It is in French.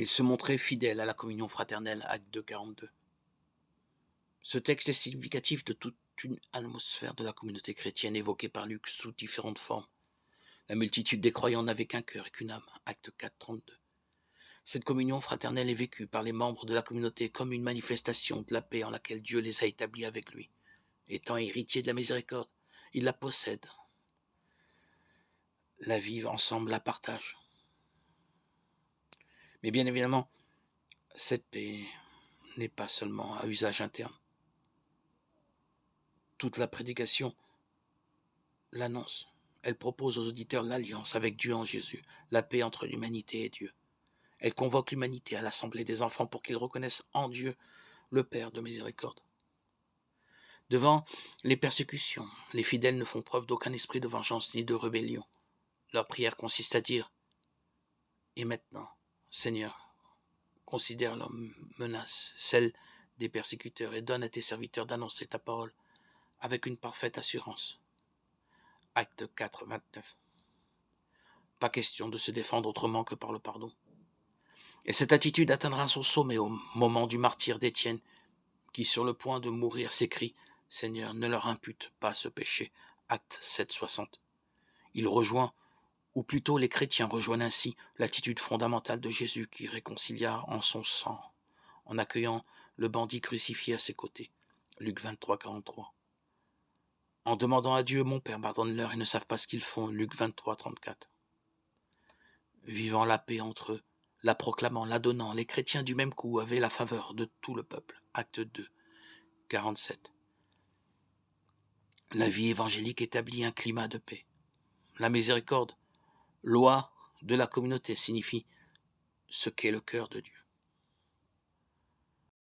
Il se montrait fidèle à la communion fraternelle, acte 2, 42. Ce texte est significatif de toute une atmosphère de la communauté chrétienne évoquée par Luc sous différentes formes. La multitude des croyants n'avait qu'un cœur et qu'une âme, acte 4, 32. Cette communion fraternelle est vécue par les membres de la communauté comme une manifestation de la paix en laquelle Dieu les a établis avec lui. Étant héritiers de la miséricorde, ils la possèdent, la vivent ensemble, la partagent. Mais bien évidemment, cette paix n'est pas seulement à usage interne. Toute la prédication l'annonce. Elle propose aux auditeurs l'alliance avec Dieu en Jésus, la paix entre l'humanité et Dieu. Elle convoque l'humanité à l'assemblée des enfants pour qu'ils reconnaissent en Dieu le Père de miséricorde. Devant les persécutions, les fidèles ne font preuve d'aucun esprit de vengeance ni de rébellion. Leur prière consiste à dire « Et maintenant, Seigneur, considère leurs menaces, celles des persécuteurs, et donne à tes serviteurs d'annoncer ta parole avec une parfaite assurance. » Acte 4, 29. Pas question de se défendre autrement que par le pardon. Et cette attitude atteindra son sommet au moment du martyre d'Étienne, qui, sur le point de mourir, s'écrie « Seigneur, ne leur impute pas ce péché ». Acte 7, 60. Il rejoint, ou plutôt les chrétiens rejoignent ainsi l'attitude fondamentale de Jésus qui réconcilia en son sang, en accueillant le bandit crucifié à ses côtés. Luc 23, 43. En demandant à Dieu « Mon Père, pardonne-leur, ils ne savent pas ce qu'ils font ». Luc 23, 34. Vivant la paix entre eux, la proclamant, la donnant, les chrétiens du même coup avaient la faveur de tout le peuple. Acte 2, 47. La vie évangélique établit un climat de paix. La miséricorde, loi de la communauté, signifie ce qu'est le cœur de Dieu.